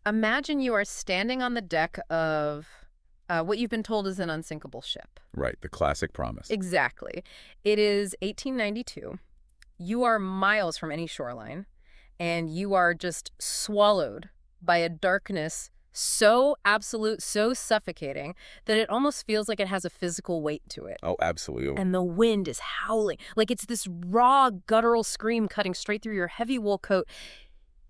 Imagine you are standing on the deck of what you've been told is an unsinkable ship. Right, the classic promise. Exactly. It is 1892. You are miles from any shoreline, and you are just swallowed by a darkness so absolute, so suffocating, that it almost feels like it has a physical weight to it. Oh, absolutely. And the wind is howling. Like it's this raw, guttural scream cutting straight through your heavy wool coat.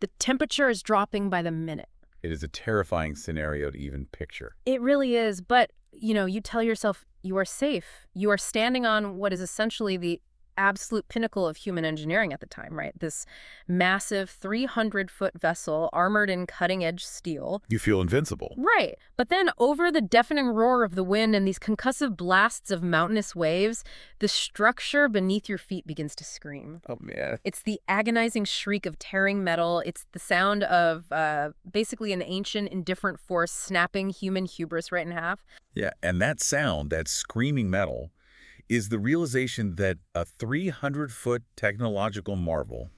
The temperature is dropping by the minute. It is a terrifying scenario to even picture. It really is. But, you tell yourself you are safe. You are standing on what is essentially the absolute pinnacle of human engineering at the time, right? This massive 300-foot vessel armored in cutting-edge steel. You feel invincible. Right. But then over the deafening roar of the wind and these concussive blasts of mountainous waves, the structure beneath your feet begins to scream. Oh, man. It's the agonizing shriek of tearing metal. It's the sound of basically an ancient, indifferent force snapping human hubris right in half. Yeah, and that sound, that screaming metal, is the realization that a 300-foot technological marvel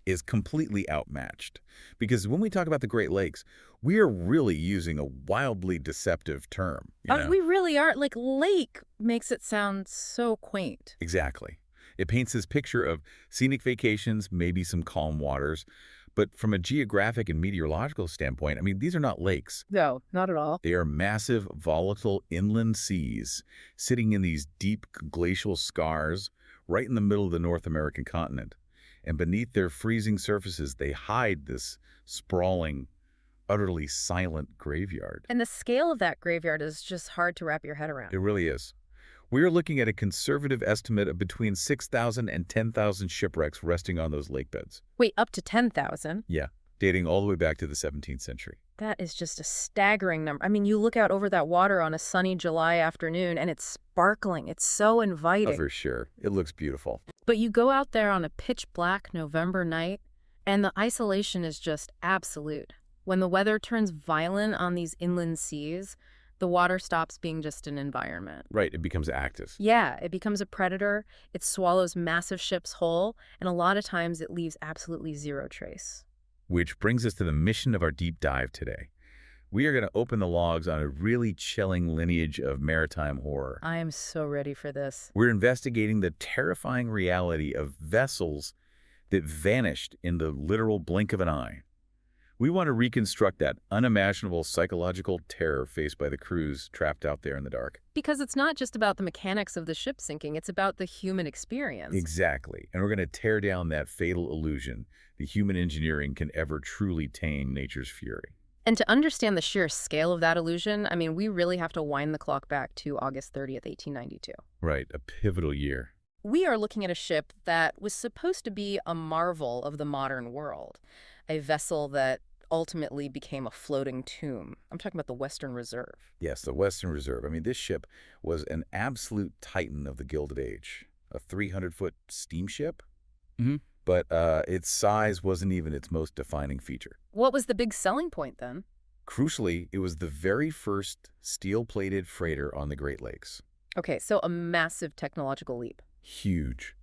is completely outmatched. Because when we talk about the Great Lakes, we are really using a wildly deceptive term. We really are. Like, lake makes it sound so quaint. Exactly. It paints this picture of scenic vacations, maybe some calm waters. But from a geographic and meteorological standpoint, I mean, these are not lakes. No, not at all. They are massive, volatile inland seas sitting in these deep glacial scars right in the middle of the North American continent. And beneath their freezing surfaces, they hide this sprawling, utterly silent graveyard. And the scale of that graveyard is just hard to wrap your head around. It really is. We are looking at a conservative estimate of between 6,000 and 10,000 shipwrecks resting on those lake beds. Wait, up to 10,000? Yeah, dating all the way back to the 17th century. That is just a staggering number. I mean, you look out over that water on a sunny July afternoon, and it's sparkling. It's so inviting. Oh, for sure. It looks beautiful. But you go out there on a pitch-black November night, and the isolation is just absolute. When the weather turns violent on these inland seas, the water stops being just an environment. Right, it becomes active. Yeah, it becomes a predator. It swallows massive ships whole, and a lot of times it leaves absolutely zero trace. Which brings us to the mission of our deep dive today. We are going to open the logs on a really chilling lineage of maritime horror. I am so ready for this. We're investigating the terrifying reality of vessels that vanished in the literal blink of an eye. We want to reconstruct that unimaginable psychological terror faced by the crews trapped out there in the dark. Because it's not just about the mechanics of the ship sinking, it's about the human experience. Exactly. And we're going to tear down that fatal illusion that human engineering can ever truly tame nature's fury. And to understand the sheer scale of that illusion, I mean, we really have to wind the clock back to August 30th, 1892. Right, a pivotal year. We are looking at a ship that was supposed to be a marvel of the modern world, a vessel that ultimately became a floating tomb. I'm talking about the Western Reserve. Yes, the Western Reserve. I mean, this ship was an absolute titan of the Gilded Age. A 300-foot steamship? Mm-hmm. But its size wasn't even its most defining feature. What was the big selling point then? Crucially, it was the very first steel-plated freighter on the Great Lakes. Okay, so a massive technological leap. Huge.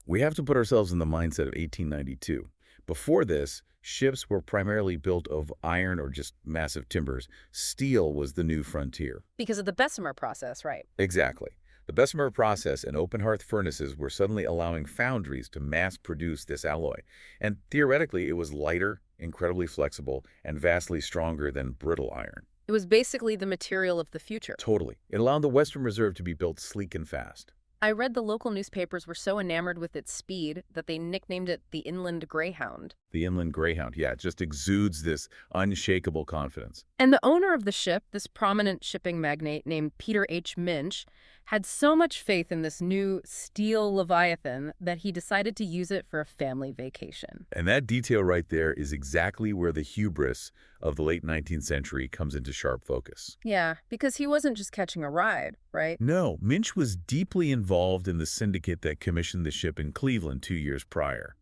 We have to put ourselves in the mindset of 1892. Before this, ships were primarily built of iron or just massive timbers. Steel was the new frontier. Because of the Bessemer process, right? Exactly. The Bessemer process and open hearth furnaces were suddenly allowing foundries to mass produce this alloy. And theoretically, it was lighter, incredibly flexible, and vastly stronger than brittle iron. It was basically the material of the future. Totally. It allowed the Western Reserve to be built sleek and fast. I read the local newspapers were so enamored with its speed that they nicknamed it the Inland Greyhound. The Inland Greyhound, yeah, it just exudes this unshakable confidence. And the owner of the ship, this prominent shipping magnate named Peter H. Minch, had so much faith in this new steel Leviathan that he decided to use it for a family vacation. And that detail right there is exactly where the hubris of the late 19th century comes into sharp focus. Yeah, because he wasn't just catching a ride, right? No, Minch was deeply involved in the syndicate that commissioned the ship in Cleveland 2 years prior.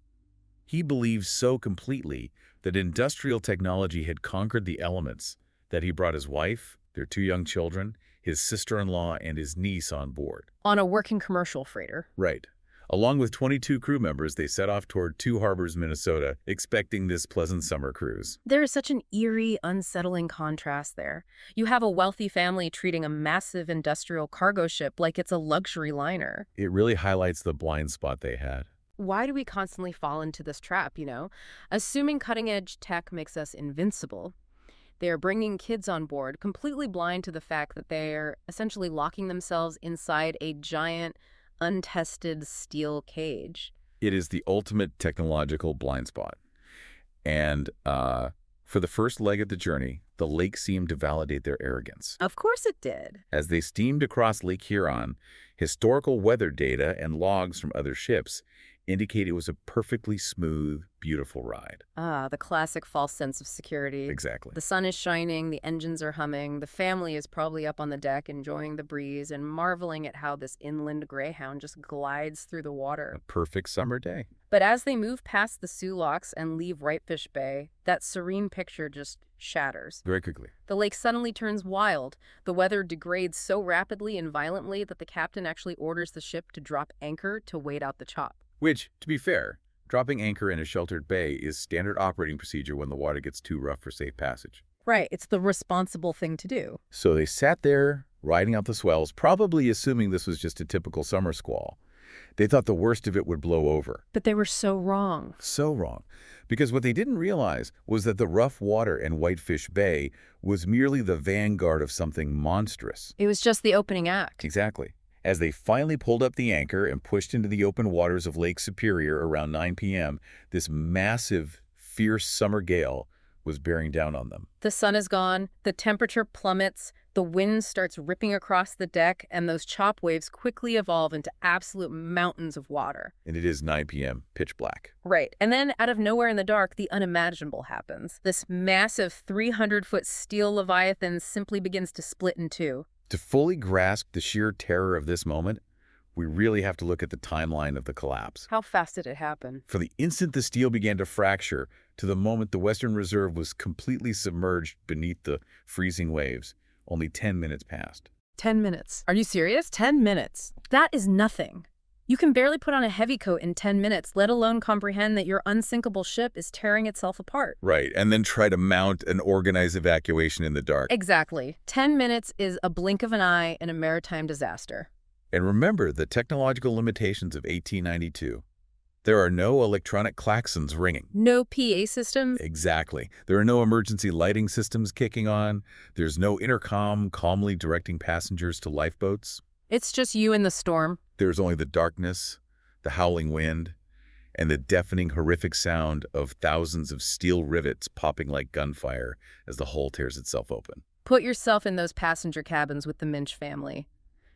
He believed so completely that industrial technology had conquered the elements that he brought his wife, their 2 young children, his sister-in-law, and his niece on board. On a working commercial freighter. Right. Along with 22 crew members, they set off toward Two Harbors, Minnesota, expecting this pleasant summer cruise. There is such an eerie, unsettling contrast there. You have a wealthy family treating a massive industrial cargo ship like it's a luxury liner. It really highlights the blind spot they had. Why do we constantly fall into this trap, Assuming cutting-edge tech makes us invincible. They are bringing kids on board, completely blind to the fact that they are essentially locking themselves inside a giant, untested steel cage. It is the ultimate technological blind spot. And for the first leg of the journey, the lake seemed to validate their arrogance. Of course it did. As they steamed across Lake Huron, historical weather data and logs from other ships indicate it was a perfectly smooth, beautiful ride. Ah, the classic false sense of security. Exactly. The sun is shining, the engines are humming, the family is probably up on the deck enjoying the breeze and marveling at how this inland greyhound just glides through the water. A perfect summer day. But as they move past the Sioux Locks and leave Whitefish Bay, that serene picture just shatters. Very quickly. The lake suddenly turns wild. The weather degrades so rapidly and violently that the captain actually orders the ship to drop anchor to wait out the chop. Which, to be fair, dropping anchor in a sheltered bay is standard operating procedure when the water gets too rough for safe passage. Right, it's the responsible thing to do. So they sat there, riding out the swells, probably assuming this was just a typical summer squall. They thought the worst of it would blow over. But they were so wrong. So wrong. Because what they didn't realize was that the rough water in Whitefish Bay was merely the vanguard of something monstrous. It was just the opening act. Exactly. As they finally pulled up the anchor and pushed into the open waters of Lake Superior around 9 p.m., this massive, fierce summer gale was bearing down on them. The sun is gone, the temperature plummets, the wind starts ripping across the deck, and those chop waves quickly evolve into absolute mountains of water. And it is 9 p.m., pitch black. Right. And then, out of nowhere in the dark, the unimaginable happens. This massive 300-foot steel leviathan simply begins to split in two. To fully grasp the sheer terror of this moment, we really have to look at the timeline of the collapse. How fast did it happen? From the instant the steel began to fracture to the moment the Western Reserve was completely submerged beneath the freezing waves, only 10 minutes passed. 10 minutes. Are you serious? 10 minutes. That is nothing. You can barely put on a heavy coat in 10 minutes, let alone comprehend that your unsinkable ship is tearing itself apart. Right, and then try to mount an organized evacuation in the dark. Exactly. 10 minutes is a blink of an eye in a maritime disaster. And remember the technological limitations of 1892. There are no electronic klaxons ringing. No PA systems? Exactly. There are no emergency lighting systems kicking on. There's no intercom calmly directing passengers to lifeboats. It's just you in the storm. There's only the darkness, the howling wind, and the deafening, horrific sound of thousands of steel rivets popping like gunfire as the hull tears itself open. Put yourself in those passenger cabins with the Minch family.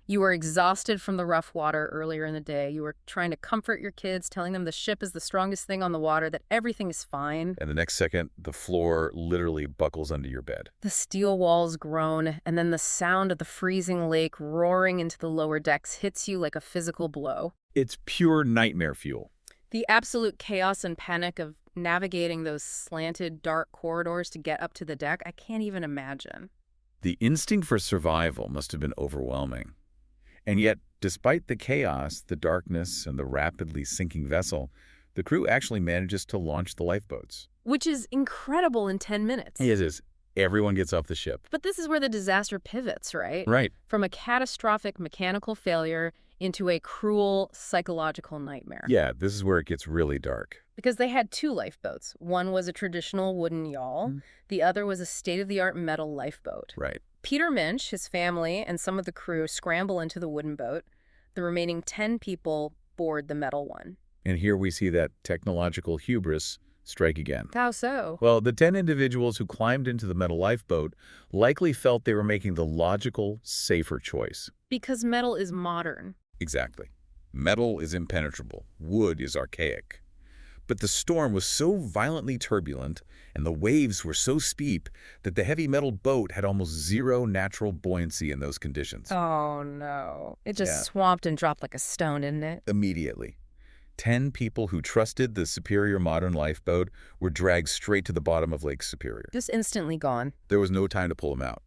You were exhausted from the rough water earlier in the day. You were trying to comfort your kids, telling them the ship is the strongest thing on the water, that everything is fine. And the next second, the floor literally buckles under your bed. The steel walls groan, and then the sound of the freezing lake roaring into the lower decks hits you like a physical blow. It's pure nightmare fuel. The absolute chaos and panic of navigating those slanted, dark corridors to get up to the deck, I can't even imagine. The instinct for survival must have been overwhelming. And yet, despite the chaos, the darkness, and the rapidly sinking vessel, the crew actually manages to launch the lifeboats. Which is incredible in 10 minutes. It is. Everyone gets off the ship. But this is where the disaster pivots, right? Right. From a catastrophic mechanical failure into a cruel psychological nightmare. Yeah, this is where it gets really dark. Because they had two lifeboats. One was a traditional wooden yawl. The other was a state-of-the-art metal lifeboat. Right. Peter Minch, his family, and some of the crew scramble into the wooden boat. The remaining 10 people board the metal one. And here we see that technological hubris strike again. How so? Well, the 10 individuals who climbed into the metal lifeboat likely felt they were making the logical, safer choice. Because metal is modern. Exactly. Metal is impenetrable. Wood is archaic. But the storm was so violently turbulent and the waves were so steep that the heavy metal boat had almost zero natural buoyancy in those conditions. Oh, no. It just swamped and dropped like a stone, didn't it? Immediately. 10 people who trusted the superior modern lifeboat were dragged straight to the bottom of Lake Superior. Just instantly gone. There was no time to pull them out.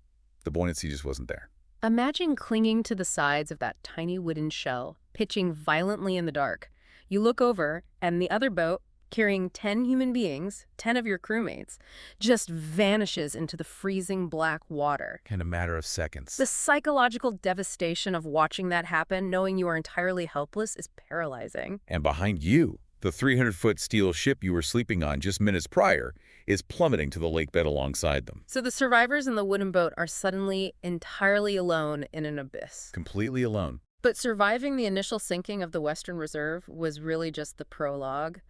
The buoyancy just wasn't there. Imagine clinging to the sides of that tiny wooden shell, pitching violently in the dark. You look over, and the other boat, carrying 10 human beings, 10 of your crewmates, just vanishes into the freezing black water. In a matter of seconds. The psychological devastation of watching that happen, knowing you are entirely helpless, is paralyzing. And behind you, the 300-foot steel ship you were sleeping on just minutes prior is plummeting to the lake bed alongside them. So the survivors in the wooden boat are suddenly entirely alone in an abyss. Completely alone. But surviving the initial sinking of the Western Reserve was really just the prologue,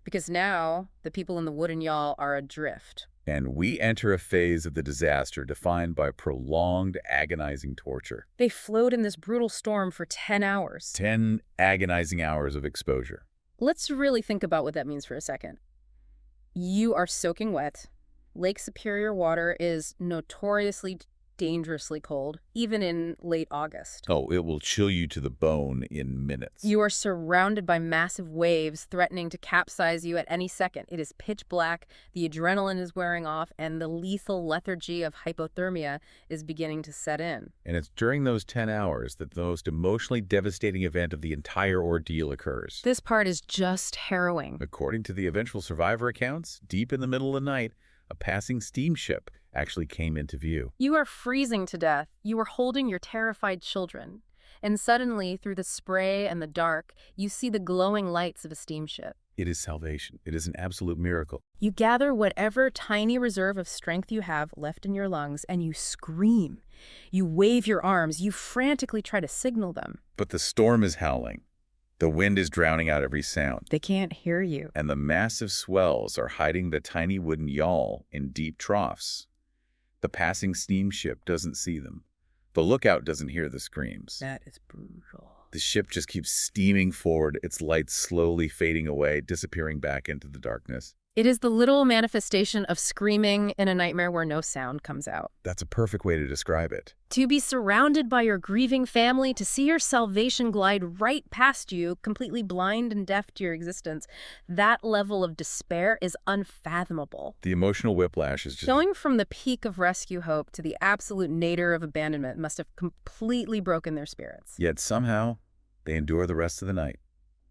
because now the people in the wooden yawl are adrift. And we enter a phase of the disaster defined by prolonged, agonizing torture. They float in this brutal storm for 10 hours. 10 agonizing hours of exposure. Let's really think about what that means for a second. You are soaking wet. Lake Superior water is notoriously dangerously cold, even in late August. Oh, it will chill you to the bone in minutes. You are surrounded by massive waves threatening to capsize you at any second. It is pitch black, the adrenaline is wearing off, and the lethal lethargy of hypothermia is beginning to set in. And it's during those 10 hours that the most emotionally devastating event of the entire ordeal occurs. This part is just harrowing. According to the eventual survivor accounts, deep in the middle of the night, a passing steamship actually came into view. You are freezing to death. You are holding your terrified children. And suddenly, through the spray and the dark, you see the glowing lights of a steamship. It is salvation. It is an absolute miracle. You gather whatever tiny reserve of strength you have left in your lungs, and you scream. You wave your arms. You frantically try to signal them. But the storm is howling. The wind is drowning out every sound. They can't hear you. And the massive swells are hiding the tiny wooden yawl in deep troughs. The passing steamship doesn't see them. The lookout doesn't hear the screams. That is brutal. The ship just keeps steaming forward, its lights slowly fading away, disappearing back into the darkness. It is the literal manifestation of screaming in a nightmare where no sound comes out. That's a perfect way to describe it. To be surrounded by your grieving family, to see your salvation glide right past you, completely blind and deaf to your existence, that level of despair is unfathomable. The emotional whiplash is just... Going from the peak of rescue hope to the absolute nadir of abandonment must have completely broken their spirits. Yet somehow, they endure the rest of the night.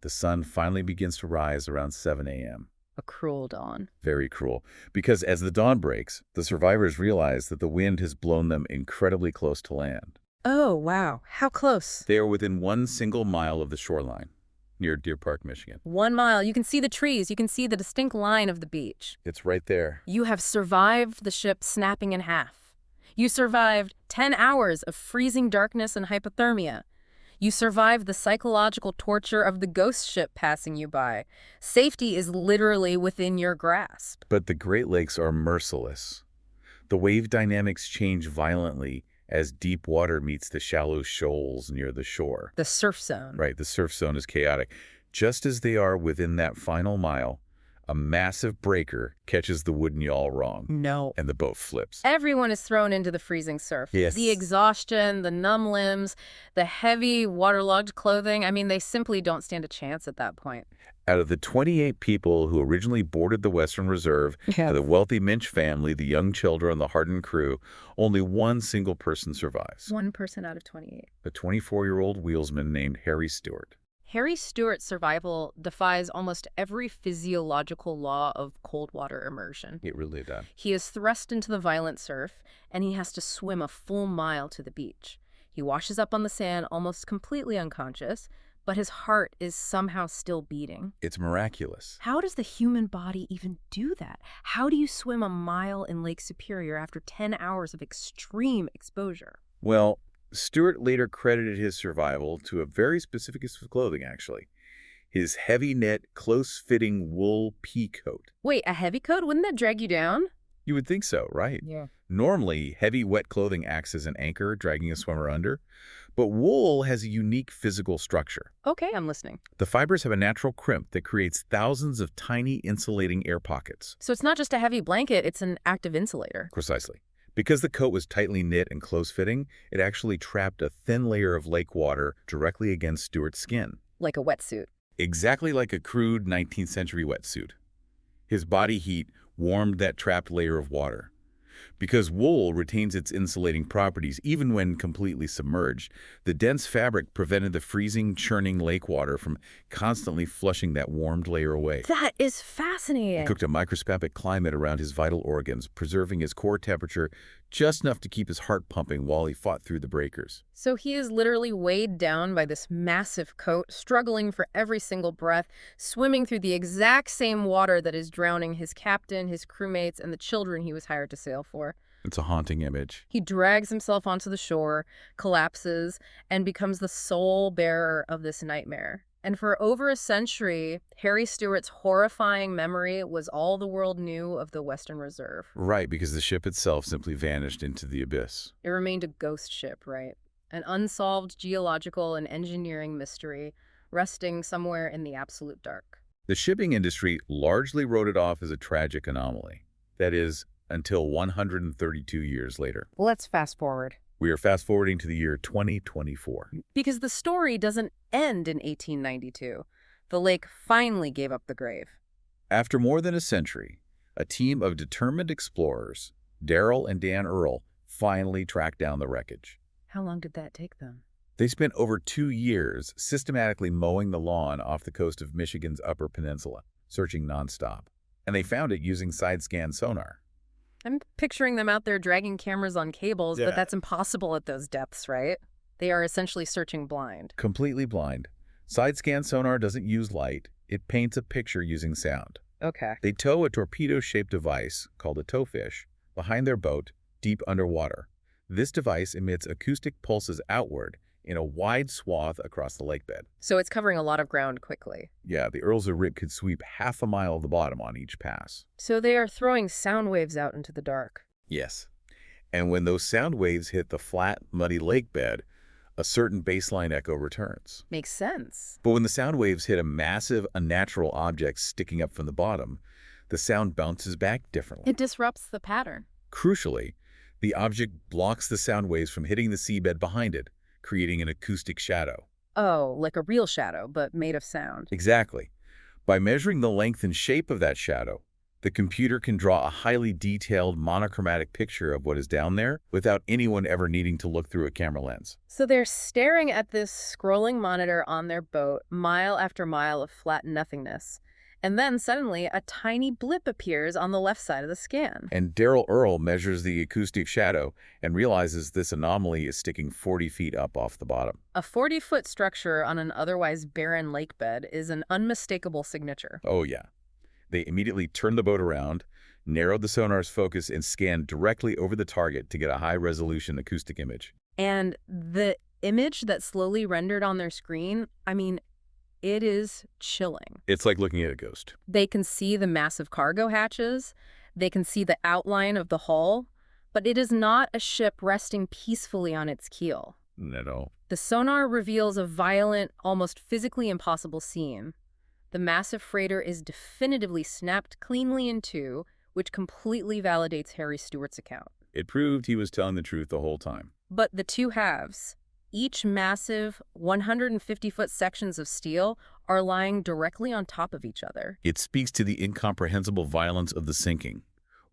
The sun finally begins to rise around 7 a.m. A cruel dawn. Very cruel. Because as the dawn breaks, the survivors realize that the wind has blown them incredibly close to land. Oh, wow. How close? They are within 1 single mile of the shoreline, near Deer Park, Michigan. 1 mile. You can see the trees. You can see the distinct line of the beach. It's right there. You have survived the ship snapping in half. You survived 10 hours of freezing darkness and hypothermia. You survived the psychological torture of the ghost ship passing you by. Safety is literally within your grasp. But the Great Lakes are merciless. The wave dynamics change violently as deep water meets the shallow shoals near the shore. The surf zone. Right, the surf zone is chaotic. Just as they are within that final mile, a massive breaker catches the wooden yawl wrong. No. And the boat flips. Everyone is thrown into the freezing surf. Yes. The exhaustion, the numb limbs, the heavy waterlogged clothing. I mean, they simply don't stand a chance at that point. Out of the 28 people who originally boarded the Western Reserve, the wealthy Minch family, the young children, the hardened crew, only one single person survives. 1 person out of 28. A 24-year-old wheelsman named Harry Stewart. Harry Stewart's survival defies almost every physiological law of cold water immersion. It really does. He is thrust into the violent surf, and he has to swim a full mile to the beach. He washes up on the sand almost completely unconscious, but his heart is somehow still beating. It's miraculous. How does the human body even do that? How do you swim a mile in Lake Superior after 10 hours of extreme exposure? Well, Stewart later credited his survival to a very specific piece of clothing, actually. His heavy knit, close-fitting wool pea coat. Wait, a heavy coat? Wouldn't that drag you down? You would think so, right? Yeah. Normally, heavy, wet clothing acts as an anchor, dragging a swimmer under. But wool has a unique physical structure. Okay, I'm listening. The fibers have a natural crimp that creates thousands of tiny insulating air pockets. So it's not just a heavy blanket, it's an active insulator. Precisely. Because the coat was tightly knit and close-fitting, it actually trapped a thin layer of lake water directly against Stewart's skin. Like a wetsuit. Exactly like a crude 19th century wetsuit. His body heat warmed that trapped layer of water. Because wool retains its insulating properties even when completely submerged, the dense fabric prevented the freezing, churning lake water from constantly flushing that warmed layer away. That is It fascinating. cooked a microscopic climate around his vital organs, preserving his core temperature just enough to keep his heart pumping while he fought through the breakers. So he is literally weighed down by this massive coat, struggling for every single breath, swimming through the exact same water that is drowning his captain, his crewmates, and the children he was hired to sail for. It's a haunting image. He drags himself onto the shore, collapses, and becomes the sole bearer of this nightmare. And for over a century, Harry Stewart's horrifying memory was all the world knew of the Western Reserve. Right, because the ship itself simply vanished into the abyss. It remained a ghost ship, right? An unsolved geological and engineering mystery resting somewhere in the absolute dark. The shipping industry largely wrote it off as a tragic anomaly. That is, until 132 years later. Let's fast forward. We are fast-forwarding to the year 2024. Because the story doesn't end in 1892. The lake finally gave up the grave. After more than a century, a team of determined explorers, Daryl and Dan Earl, finally tracked down the wreckage. How long did that take them? They spent over 2 years systematically mowing the lawn off the coast of Michigan's Upper Peninsula, searching nonstop. And they found it using side-scan sonar. I'm picturing them out there dragging cameras on cables, Yeah. but that's impossible at those depths, right? They are essentially searching blind. Completely blind. Side-scan sonar doesn't use light. It paints a picture using sound. Okay. They tow a torpedo-shaped device, called a towfish, behind their boat, deep underwater. This device emits acoustic pulses outward in a wide swath across the lake bed. So it's covering a lot of ground quickly. Yeah, the Earl's rig could sweep half a mile of the bottom on each pass. So they are throwing sound waves out into the dark. Yes. And when those sound waves hit the flat, muddy lake bed, a certain baseline echo returns. Makes sense. But when the sound waves hit a massive, unnatural object sticking up from the bottom, the sound bounces back differently. It disrupts the pattern. Crucially, the object blocks the sound waves from hitting the seabed behind it, creating an acoustic shadow. Oh, like a real shadow, but made of sound. Exactly. By measuring the length and shape of that shadow, the computer can draw a highly detailed monochromatic picture of what is down there without anyone ever needing to look through a camera lens. So they're staring at this scrolling monitor on their boat, mile after mile of flat nothingness. And then suddenly a tiny blip appears on the left side of the scan. And Daryl Earl measures the acoustic shadow and realizes this anomaly is sticking 40 feet up off the bottom. A 40-foot structure on an otherwise barren lake bed is an unmistakable signature. Oh yeah. They immediately turned the boat around, narrowed the sonar's focus, and scanned directly over the target to get a high-resolution acoustic image. And the image that slowly rendered on their screen, it is chilling. It's like looking at a ghost. They can see the massive cargo hatches. They can see the outline of the hull. But it is not a ship resting peacefully on its keel. No. The sonar reveals a violent, almost physically impossible scene. The massive freighter is definitively snapped cleanly in two, which completely validates Harry Stewart's account. It proved he was telling the truth the whole time. But the two halves, each massive 150-foot sections of steel, are lying directly on top of each other. It speaks to the incomprehensible violence of the sinking.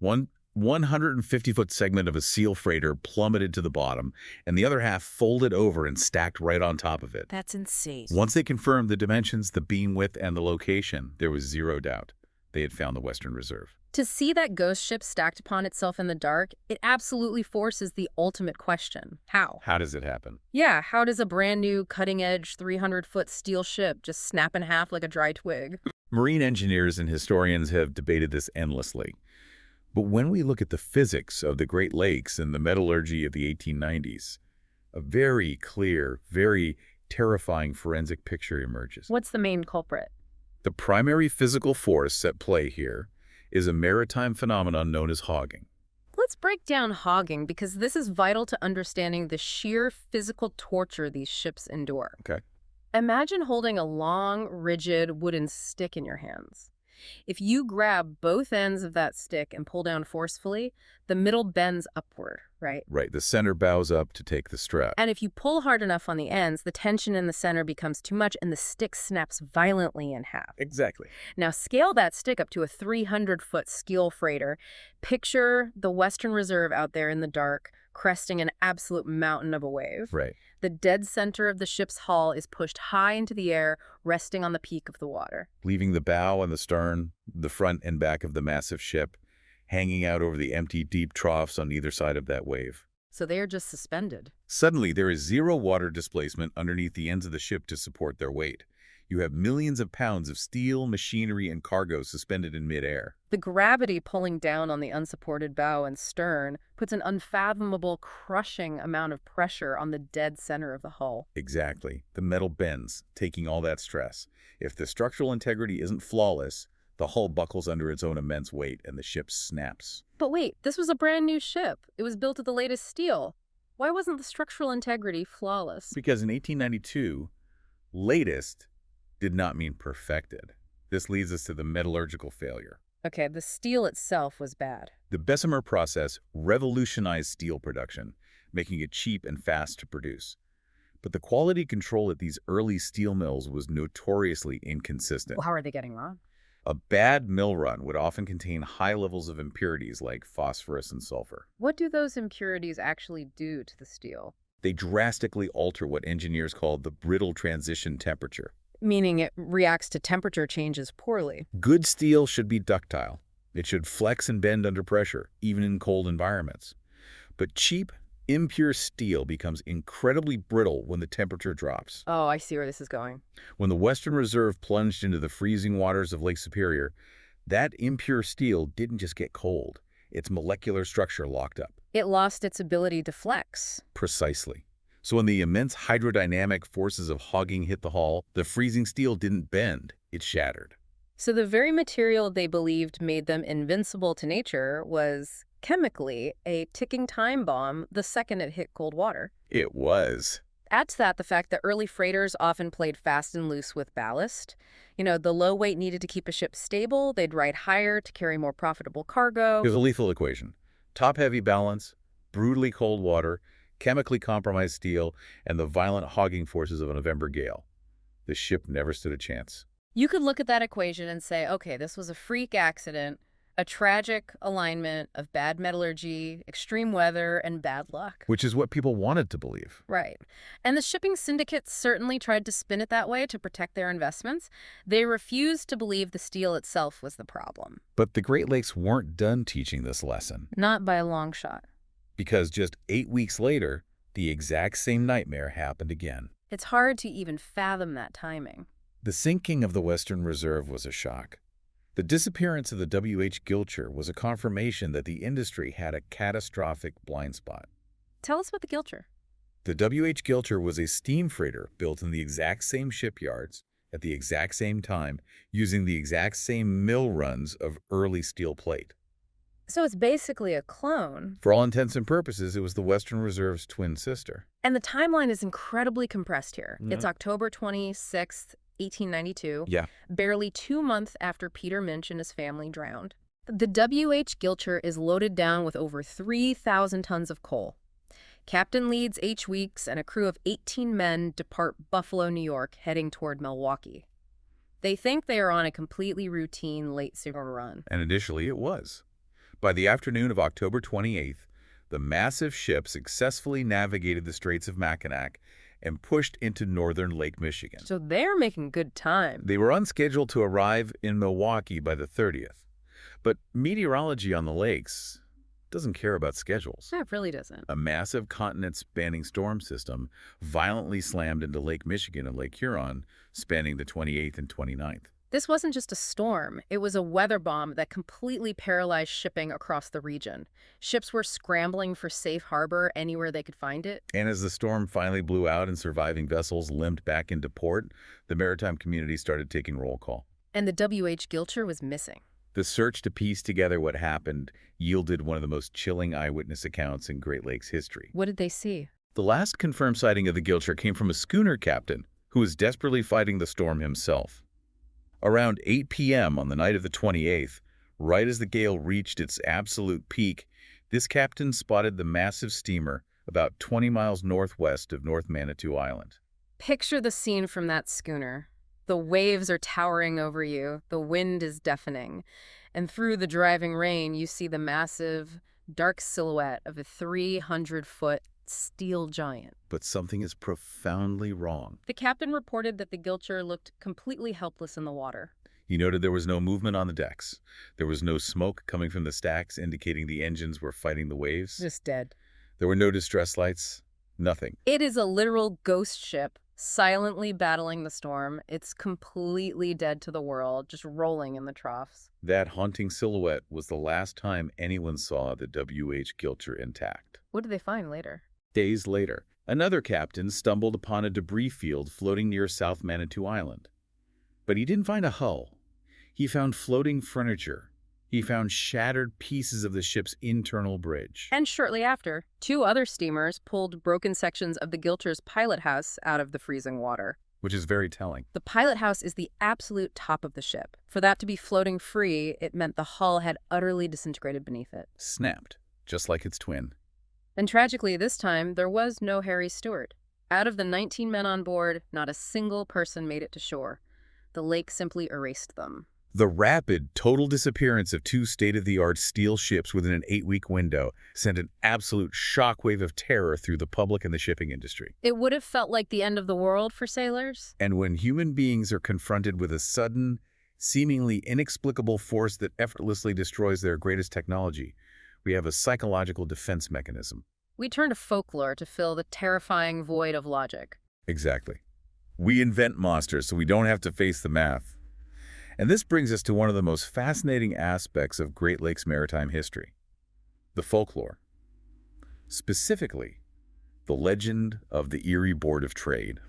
One 150-foot segment of a seal freighter plummeted to the bottom, and the other half folded over and stacked right on top of it. That's insane. Once they confirmed the dimensions, the beam width, and the location, there was zero doubt. They had found the Western Reserve. To see that ghost ship stacked upon itself in the dark, it absolutely forces the ultimate question. How? How does it happen? Yeah, how does a brand new cutting-edge 300-foot steel ship just snap in half like a dry twig? Marine engineers and historians have debated this endlessly. But when we look at the physics of the Great Lakes and the metallurgy of the 1890s, a very clear, very terrifying forensic picture emerges. What's the main culprit? The primary physical force at play here is a maritime phenomenon known as hogging. Let's break down hogging because this is vital to understanding the sheer physical torture these ships endure. Okay. Imagine holding a long, rigid wooden stick in your hands. If you grab both ends of that stick and pull down forcefully, the middle bends upward, right? Right, the center bows up to take the strap. And if you pull hard enough on the ends, the tension in the center becomes too much and the stick snaps violently in half. Exactly. Now scale that stick up to a 300-foot steel freighter. Picture the Western Reserve out there in the dark, cresting an absolute mountain of a wave. Right. The dead center of the ship's hull is pushed high into the air, resting on the peak of the water. Leaving the bow and the stern, the front and back of the massive ship, hanging out over the empty deep troughs on either side of that wave. So they are just suspended. Suddenly, there is zero water displacement underneath the ends of the ship to support their weight. You have millions of pounds of steel, machinery, and cargo suspended in midair. The gravity pulling down on the unsupported bow and stern puts an unfathomable, crushing amount of pressure on the dead center of the hull. Exactly. The metal bends, taking all that stress. If the structural integrity isn't flawless, the hull buckles under its own immense weight and the ship snaps. But wait, this was a brand new ship. It was built of the latest steel. Why wasn't the structural integrity flawless? Because in 1892, latest did not mean perfected. This leads us to the metallurgical failure. Okay, the steel itself was bad. The Bessemer process revolutionized steel production, making it cheap and fast to produce. But the quality control at these early steel mills was notoriously inconsistent. Well, how are they getting wrong? A bad mill run would often contain high levels of impurities like phosphorus and sulfur. What do those impurities actually do to the steel? They drastically alter what engineers call the brittle transition temperature. Meaning it reacts to temperature changes poorly. Good steel should be ductile. It should flex and bend under pressure, even in cold environments. But cheap, impure steel becomes incredibly brittle when the temperature drops. Oh, I see where this is going. When the Western Reserve plunged into the freezing waters of Lake Superior, that impure steel didn't just get cold. Its molecular structure locked up. It lost its ability to flex. Precisely. So when the immense hydrodynamic forces of hogging hit the hull, the freezing steel didn't bend, it shattered. So the very material they believed made them invincible to nature was chemically a ticking time bomb the second it hit cold water. It was. Add to that the fact that early freighters often played fast and loose with ballast. You know, the low weight needed to keep a ship stable. They'd ride higher to carry more profitable cargo. Here's a lethal equation. Top-heavy balance, brutally cold water, chemically compromised steel, and the violent hogging forces of a November gale. The ship never stood a chance. You could look at that equation and say, okay, this was a freak accident, a tragic alignment of bad metallurgy, extreme weather, and bad luck. Which is what people wanted to believe. Right. And the shipping syndicates certainly tried to spin it that way to protect their investments. They refused to believe the steel itself was the problem. But the Great Lakes weren't done teaching this lesson. Not by a long shot. Because just 8 weeks later, the exact same nightmare happened again. It's hard to even fathom that timing. The sinking of the Western Reserve was a shock. The disappearance of the W.H. Gilcher was a confirmation that the industry had a catastrophic blind spot. Tell us about the Gilcher. The W.H. Gilcher was a steam freighter built in the exact same shipyards at the exact same time, using the exact same mill runs of early steel plate. So it's basically a clone. For all intents and purposes, it was the Western Reserve's twin sister. And the timeline is incredibly compressed here. It's October 26th, 1892. Yeah. Barely 2 months after Peter Minch and his family drowned. The W.H. Gilcher is loaded down with over 3,000 tons of coal. Captain leads H. Weeks and a crew of 18 men depart Buffalo, New York, heading toward Milwaukee. They think they are on a completely routine late summer run. And initially it was. By the afternoon of October 28th, the massive ship successfully navigated the Straits of Mackinac and pushed into northern Lake Michigan. So they're making good time. They were unscheduled to arrive in Milwaukee by the 30th. But meteorology on the lakes doesn't care about schedules. No, it really doesn't. A massive continent-spanning storm system violently slammed into Lake Michigan and Lake Huron, spanning the 28th and 29th. This wasn't just a storm. It was a weather bomb that completely paralyzed shipping across the region. Ships were scrambling for safe harbor anywhere they could find it. And as the storm finally blew out and surviving vessels limped back into port, the maritime community started taking roll call. And the W.H. Gilcher was missing. The search to piece together what happened yielded one of the most chilling eyewitness accounts in Great Lakes history. What did they see? The last confirmed sighting of the Gilcher came from a schooner captain who was desperately fighting the storm himself. Around 8 p.m. on the night of the 28th, right as the gale reached its absolute peak, This captain spotted the massive steamer about 20 miles northwest of North Manitou Island. Picture the scene from that schooner. The waves are towering over you, the wind is deafening, and through the driving rain you see the massive, dark silhouette of a 300-foot steel giant. But something is profoundly wrong. The captain reported that the Gilcher looked completely helpless in the water. He noted there was no movement on the decks. There was no smoke coming from the stacks indicating the engines were fighting the waves. Just dead. There were no distress lights. Nothing. It is a literal ghost ship, silently battling the storm. It's completely dead to the world, just rolling in the troughs. That haunting silhouette was the last time anyone saw the W.H. Gilcher intact. What did they find later? Days later, another captain stumbled upon a debris field floating near South Manitou Island. But he didn't find a hull. He found floating furniture. He found shattered pieces of the ship's internal bridge. And shortly after, 2 other steamers pulled broken sections of the Gilcher's pilot house out of the freezing water. Which is very telling. The pilot house is the absolute top of the ship. For that to be floating free, it meant the hull had utterly disintegrated beneath it. Snapped, just like its twin. And tragically, this time, there was no Harry Stewart. Out of the 19 men on board, not a single person made it to shore. The lake simply erased them. The rapid, total disappearance of 2 state-of-the-art steel ships within an 8-week window sent an absolute shockwave of terror through the public and the shipping industry. It would have felt like the end of the world for sailors. And when human beings are confronted with a sudden, seemingly inexplicable force that effortlessly destroys their greatest technology, we have a psychological defense mechanism. We turn to folklore to fill the terrifying void of logic. Exactly. We invent monsters so we don't have to face the math. And this brings us to one of the most fascinating aspects of Great Lakes maritime history, the folklore. Specifically, the legend of the Erie Board of Trade.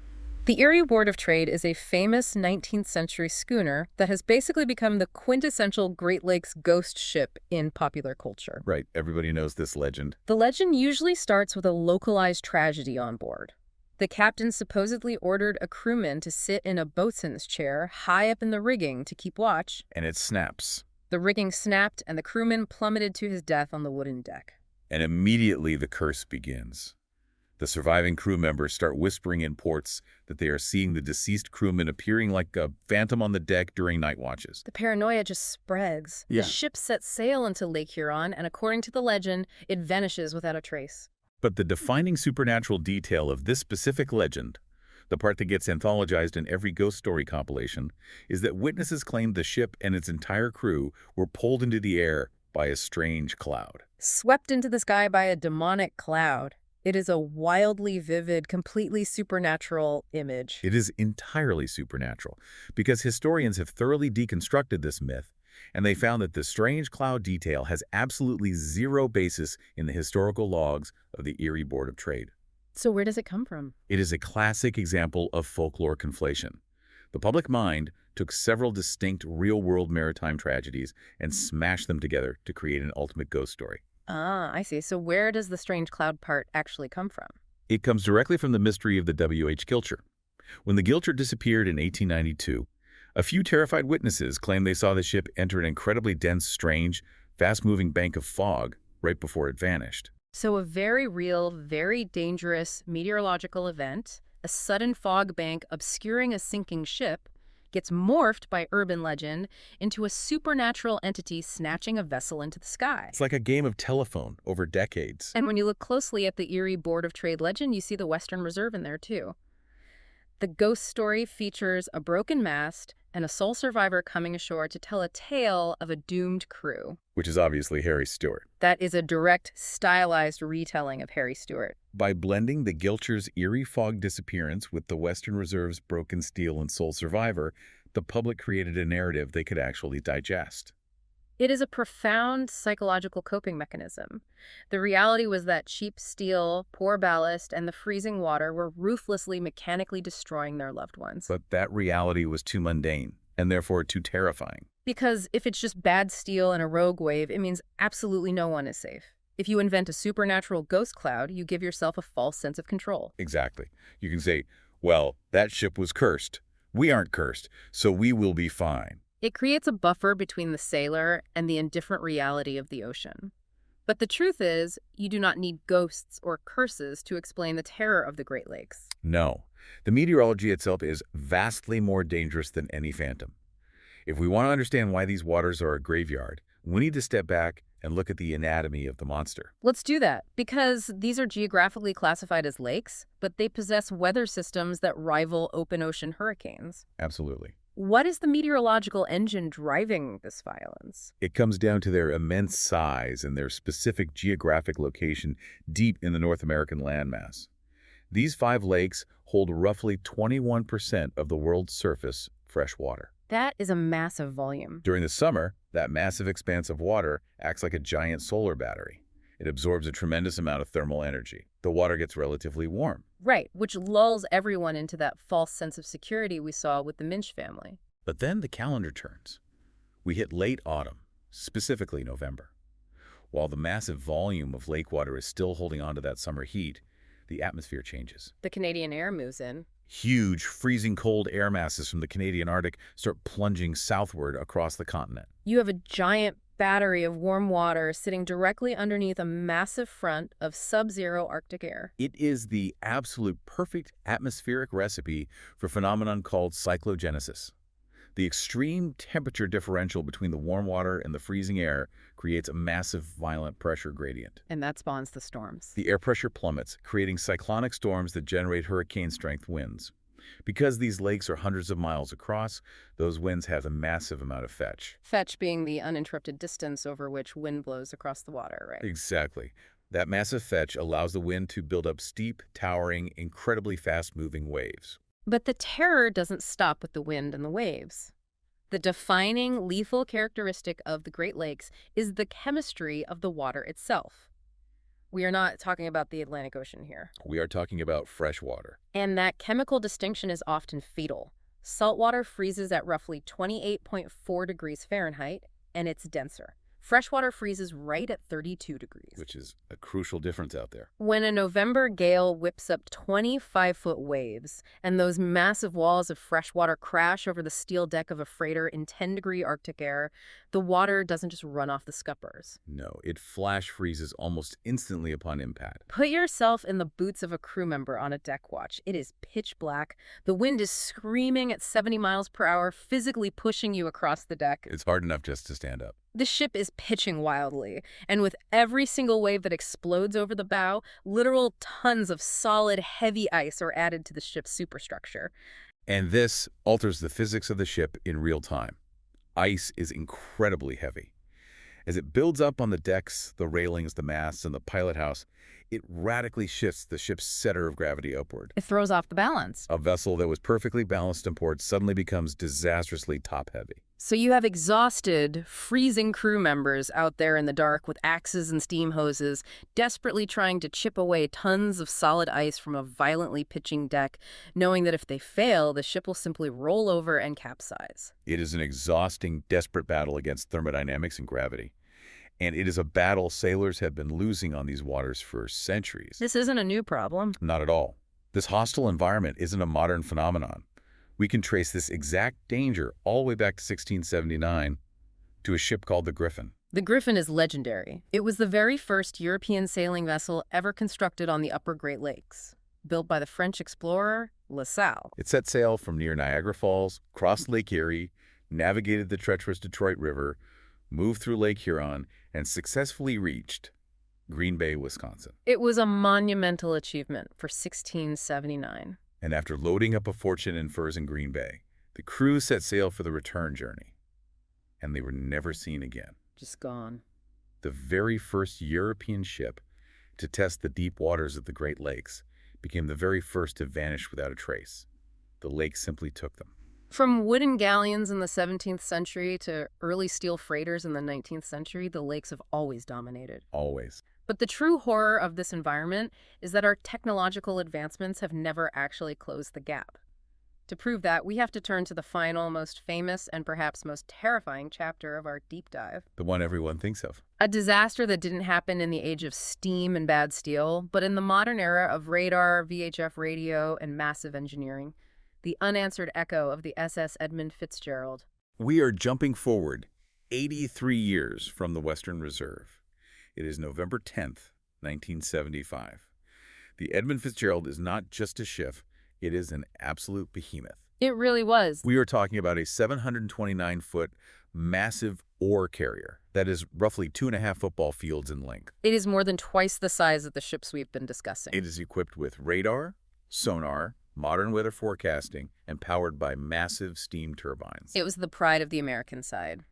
The Erie Board of Trade is a famous 19th century schooner that has basically become the quintessential Great Lakes ghost ship in popular culture. Right, everybody knows this legend. The legend usually starts with a localized tragedy on board. The captain supposedly ordered a crewman to sit in a boatswain's chair high up in the rigging to keep watch. And it snaps. The rigging snapped and the crewman plummeted to his death on the wooden deck. And immediately the curse begins. The surviving crew members start whispering in ports that they are seeing the deceased crewman appearing like a phantom on the deck during night watches. The paranoia just spreads. Yeah. The ship sets sail into Lake Huron, and according to the legend, it vanishes without a trace. But the defining supernatural detail of this specific legend, the part that gets anthologized in every ghost story compilation, is that witnesses claimed the ship and its entire crew were pulled into the air by a strange cloud. Swept into the sky by a demonic cloud. It is a wildly vivid, completely supernatural image. It is entirely supernatural, because historians have thoroughly deconstructed this myth, and they found that the strange cloud detail has absolutely zero basis in the historical logs of the Erie Board of Trade. So where does it come from? It is a classic example of folklore conflation. The public mind took several distinct real-world maritime tragedies and smashed them together to create an ultimate ghost story. Ah, I see. So where does the strange cloud part actually come from? It comes directly from the mystery of the W.H. Gilcher. When the Gilcher disappeared in 1892, a few terrified witnesses claimed they saw the ship enter an incredibly dense, strange, fast-moving bank of fog right before it vanished. So a very real, very dangerous meteorological event, a sudden fog bank obscuring a sinking ship, gets morphed by urban legend into a supernatural entity snatching a vessel into the sky. It's like a game of telephone over decades. And when you look closely at the Erie Board of Trade legend, you see the Western Reserve in there too. The ghost story features a broken mast and a sole survivor coming ashore to tell a tale of a doomed crew. Which is obviously Harry Stewart. That is a direct, stylized retelling of Harry Stewart. By blending the Gilcher's eerie fog disappearance with the Western Reserve's broken steel and sole survivor, the public created a narrative they could actually digest. It is a profound psychological coping mechanism. The reality was that cheap steel, poor ballast, and the freezing water were ruthlessly mechanically destroying their loved ones. But that reality was too mundane, and therefore too terrifying. Because if it's just bad steel and a rogue wave, it means absolutely no one is safe. If you invent a supernatural ghost cloud, you give yourself a false sense of control. Exactly. You can say, well, that ship was cursed. We aren't cursed, so we will be fine. It creates a buffer between the sailor and the indifferent reality of the ocean. But the truth is, you do not need ghosts or curses to explain the terror of the Great Lakes. No, the meteorology itself is vastly more dangerous than any phantom. If we want to understand why these waters are a graveyard, we need to step back and look at the anatomy of the monster. Let's do that, because these are geographically classified as lakes, but they possess weather systems that rival open ocean hurricanes. Absolutely. What is the meteorological engine driving this violence? It comes down to their immense size and their specific geographic location deep in the North American landmass. These 5 lakes hold roughly 21% of the world's surface fresh water. That is a massive volume. During the summer, that massive expanse of water acts like a giant solar battery. It absorbs a tremendous amount of thermal energy. The water gets relatively warm. Right, which lulls everyone into that false sense of security we saw with the Minch family. But then the calendar turns. We hit late autumn, specifically November. While the massive volume of lake water is still holding on to that summer heat, the atmosphere changes. The Canadian air moves in. Huge, freezing cold air masses from the Canadian Arctic start plunging southward across the continent. You have a giant battery of warm water sitting directly underneath a massive front of sub-zero Arctic air. It is the absolute perfect atmospheric recipe for a phenomenon called cyclogenesis. The extreme temperature differential between the warm water and the freezing air creates a massive, violent pressure gradient. And that spawns the storms. The air pressure plummets, creating cyclonic storms that generate hurricane-strength winds. Because these lakes are hundreds of miles across, those winds have a massive amount of fetch. Fetch being the uninterrupted distance over which wind blows across the water, right? Exactly. That massive fetch allows the wind to build up steep, towering, incredibly fast-moving waves. But the terror doesn't stop with the wind and the waves. The defining lethal characteristic of the Great Lakes is the chemistry of the water itself. We are not talking about the Atlantic Ocean here. We are talking about fresh water. And that chemical distinction is often fatal. Saltwater freezes at roughly 28.4 degrees Fahrenheit, and it's denser. Freshwater freezes right at 32 degrees. Which is a crucial difference out there. When a November gale whips up 25-foot waves, and those massive walls of freshwater crash over the steel deck of a freighter in 10-degree Arctic air, the water doesn't just run off the scuppers. No, it flash freezes almost instantly upon impact. Put yourself in the boots of a crew member on a deck watch. It is pitch black. The wind is screaming at 70 miles per hour, physically pushing you across the deck. It's hard enough just to stand up. The ship is pitching wildly, and with every single wave that explodes over the bow, literal tons of solid, heavy ice are added to the ship's superstructure. And this alters the physics of the ship in real time. Ice is incredibly heavy. As it builds up on the decks, the railings, the masts, and the pilot house, it radically shifts the ship's center of gravity upward. It throws off the balance. A vessel that was perfectly balanced in port suddenly becomes disastrously top-heavy. So you have exhausted, freezing crew members out there in the dark with axes and steam hoses, desperately trying to chip away tons of solid ice from a violently pitching deck, knowing that if they fail, the ship will simply roll over and capsize. It is an exhausting, desperate battle against thermodynamics and gravity. And it is a battle sailors have been losing on these waters for centuries. This isn't a new problem. Not at all. This hostile environment isn't a modern phenomenon. We can trace this exact danger all the way back to 1679 to a ship called the Griffin. The Griffin is legendary. It was the very first European sailing vessel ever constructed on the upper Great Lakes, built by the French explorer La Salle. It set sail from near Niagara Falls, crossed Lake Erie, navigated the treacherous Detroit River, moved through Lake Huron, and successfully reached Green Bay, Wisconsin. It was a monumental achievement for 1679. And after loading up a fortune in furs in Green Bay, the crew set sail for the return journey. And they were never seen again. Just gone. The very first European ship to test the deep waters of the Great Lakes became the very first to vanish without a trace. The lake simply took them. From wooden galleons in the 17th century to early steel freighters in the 19th century, the lakes have always dominated. Always. But the true horror of this environment is that our technological advancements have never actually closed the gap. To prove that, we have to turn to the final, most famous, and perhaps most terrifying chapter of our deep dive. The one everyone thinks of. A disaster that didn't happen in the age of steam and bad steel, but in the modern era of radar, VHF radio, and massive engineering. The unanswered echo of the SS Edmund Fitzgerald. We are jumping forward 83 years from the Western Reserve. It is November 10th, 1975. The Edmund Fitzgerald is not just a ship, it is an absolute behemoth. It really was. We are talking about a 729-foot massive ore carrier that is roughly 2.5 football fields in length. It is more than twice the size of the ships we've been discussing. It is equipped with radar, sonar, modern weather forecasting, and powered by massive steam turbines. It was the pride of the American side.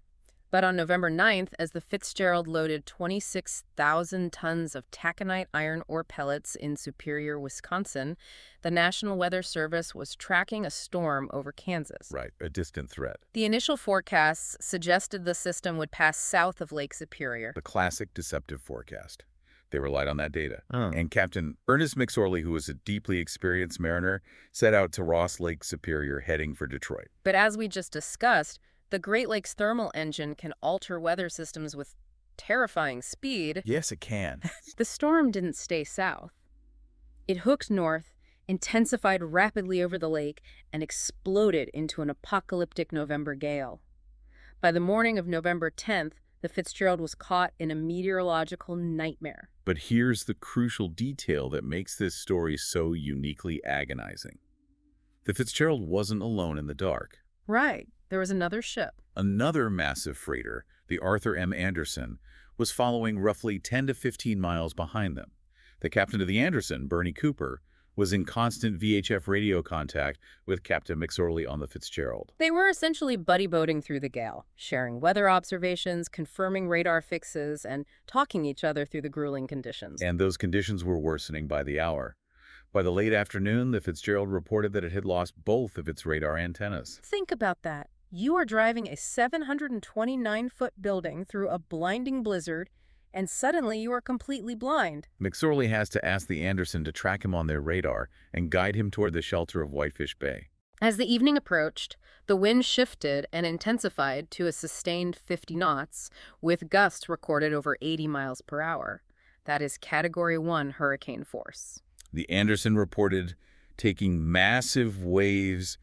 But on November 9th, as the Fitzgerald loaded 26,000 tons of taconite iron ore pellets in Superior, Wisconsin, the National Weather Service was tracking a storm over Kansas. Right, a distant threat. The initial forecasts suggested the system would pass south of Lake Superior. The classic deceptive forecast. They relied on that data. Oh. And Captain Ernest McSorley, who was a deeply experienced mariner, set out to Ross Lake Superior, heading for Detroit. But as we just discussed, the Great Lakes thermal engine can alter weather systems with terrifying speed. Yes, it can. The storm didn't stay south. It hooked north, intensified rapidly over the lake, and exploded into an apocalyptic November gale. By the morning of November 10th, the Fitzgerald was caught in a meteorological nightmare. But here's the crucial detail that makes this story so uniquely agonizing. The Fitzgerald wasn't alone in the dark. Right. There was another ship. Another massive freighter, the Arthur M. Anderson, was following roughly 10 to 15 miles behind them. The captain of the Anderson, Bernie Cooper, was in constant VHF radio contact with Captain McSorley on the Fitzgerald. They were essentially buddy-boating through the gale, sharing weather observations, confirming radar fixes, and talking each other through the grueling conditions. And those conditions were worsening by the hour. By the late afternoon, the Fitzgerald reported that it had lost both of its radar antennas. Think about that. You are driving a 729-foot building through a blinding blizzard, and suddenly you are completely blind. McSorley has to ask the Anderson to track him on their radar and guide him toward the shelter of Whitefish Bay. As the evening approached, the wind shifted and intensified to a sustained 50 knots, with gusts recorded over 80 miles per hour. That is Category 1 hurricane force. The Anderson reported taking massive waves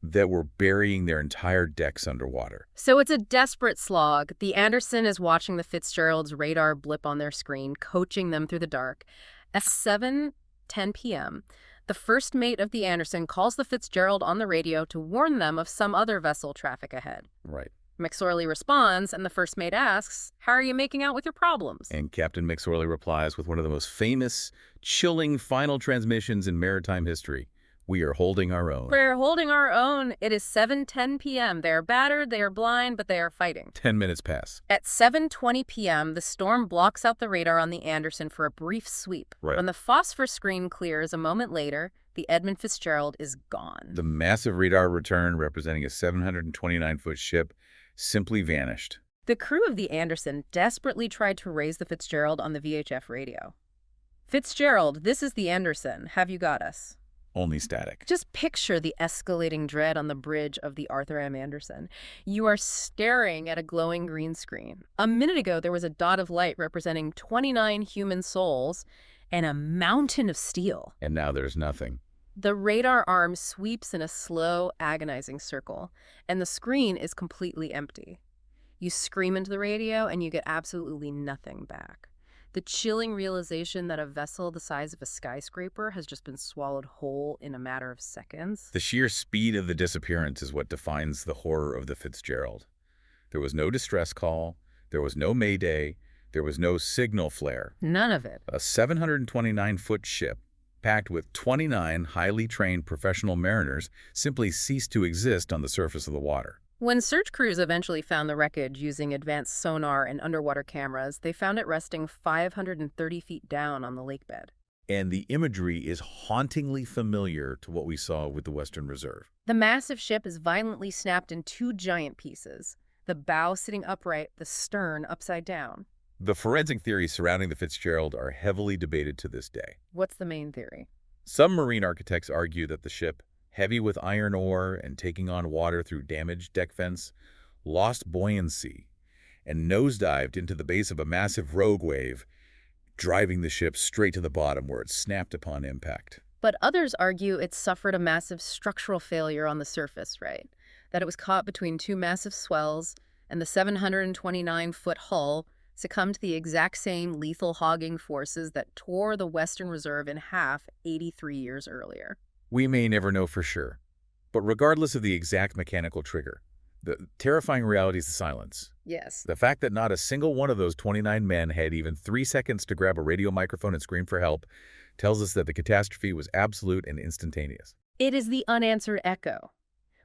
that were burying their entire decks underwater. So it's a desperate slog. The Anderson is watching the Fitzgerald's radar blip on their screen, coaching them through the dark. At 7:10 p.m., the first mate of the Anderson calls the Fitzgerald on the radio to warn them of some other vessel traffic ahead. Right. McSorley responds, and the first mate asks, "How are you making out with your problems?" And Captain McSorley replies with one of the most famous, chilling final transmissions in maritime history. We are holding our own. We're holding our own. It is 7:10 p.m. They are battered, they are blind, but they are fighting. 10 minutes pass. At 7:20 p.m., the storm blocks out the radar on the Anderson for a brief sweep. Right. When the phosphor screen clears a moment later, the Edmund Fitzgerald is gone. The massive radar return, representing a 729-foot ship, simply vanished. The crew of the Anderson desperately tried to raise the Fitzgerald on the VHF radio. "Fitzgerald, this is the Anderson. Have you got us?" Only static. Just picture the escalating dread on the bridge of the Arthur M. Anderson. You are staring at a glowing green screen. A minute ago, there was a dot of light representing 29 human souls and a mountain of steel. And now there's nothing. The radar arm sweeps in a slow, agonizing circle, and the screen is completely empty. You scream into the radio, and you get absolutely nothing back. The chilling realization that a vessel the size of a skyscraper has just been swallowed whole in a matter of seconds. The sheer speed of the disappearance is what defines the horror of the Fitzgerald. There was no distress call, there was no mayday, there was no signal flare. None of it. A 729-foot ship, packed with 29 highly trained professional mariners, simply ceased to exist on the surface of the water. When search crews eventually found the wreckage using advanced sonar and underwater cameras, they found it resting 530 feet down on the lakebed. And the imagery is hauntingly familiar to what we saw with the Western Reserve. The massive ship is violently snapped in two giant pieces, the bow sitting upright, the stern upside down. The forensic theories surrounding the Fitzgerald are heavily debated to this day. What's the main theory? Some marine architects argue that the ship, heavy with iron ore and taking on water through damaged deck vents, lost buoyancy and nosedived into the base of a massive rogue wave, driving the ship straight to the bottom where it snapped upon impact. But others argue it suffered a massive structural failure on the surface, right? That it was caught between two massive swells, and the 729-foot hull succumbed to the exact same lethal hogging forces that tore the Western Reserve in half 83 years earlier. We may never know for sure, but regardless of the exact mechanical trigger, the terrifying reality is the silence. Yes. The fact that not a single one of those 29 men had even 3 seconds to grab a radio microphone and scream for help tells us that the catastrophe was absolute and instantaneous. It is the unanswered echo.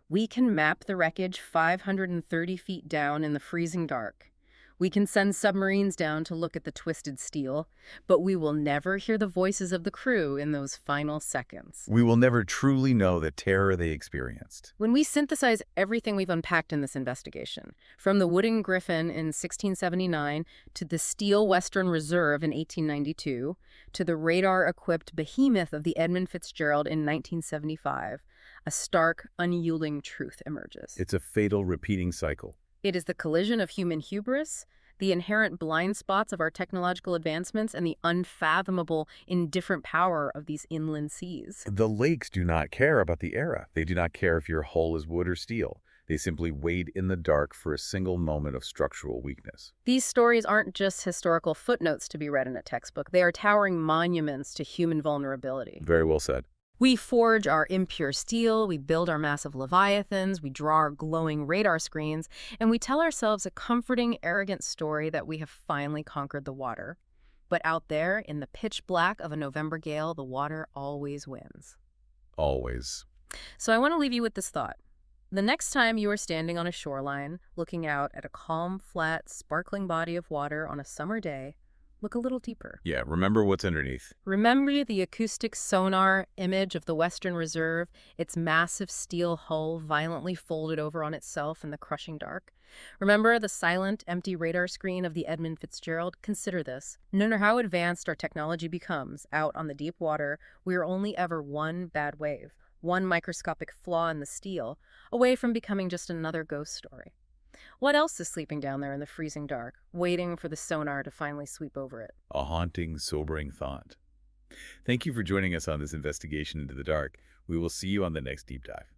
We can map the wreckage 530 feet down in the freezing dark. We can send submarines down to look at the twisted steel, but we will never hear the voices of the crew in those final seconds. We will never truly know the terror they experienced. When we synthesize everything we've unpacked in this investigation, from the wooden griffin in 1679 to the steel Western Reserve in 1892 to the radar-equipped behemoth of the Edmund Fitzgerald in 1975, a stark, unyielding truth emerges. It's a fatal repeating cycle. It is the collision of human hubris, the inherent blind spots of our technological advancements, and the unfathomable, indifferent power of these inland seas. The lakes do not care about the era. They do not care if your hull is wood or steel. They simply wait in the dark for a single moment of structural weakness. These stories aren't just historical footnotes to be read in a textbook. They are towering monuments to human vulnerability. Very well said. We forge our impure steel, we build our massive leviathans, we draw our glowing radar screens, and we tell ourselves a comforting, arrogant story that we have finally conquered the water. But out there, in the pitch black of a November gale, the water always wins. Always. So I want to leave you with this thought. The next time you are standing on a shoreline, looking out at a calm, flat, sparkling body of water on a summer day, look a little deeper. Yeah, remember what's underneath. Remember the acoustic sonar image of the Western Reserve, its massive steel hull violently folded over on itself in the crushing dark? Remember the silent, empty radar screen of the Edmund Fitzgerald? Consider this. No matter how advanced our technology becomes, out on the deep water, we are only ever one bad wave, one microscopic flaw in the steel, away from becoming just another ghost story. What else is sleeping down there in the freezing dark, waiting for the sonar to finally sweep over it? A haunting, sobering thought. Thank you for joining us on this investigation into the dark. We will see you on the next deep dive.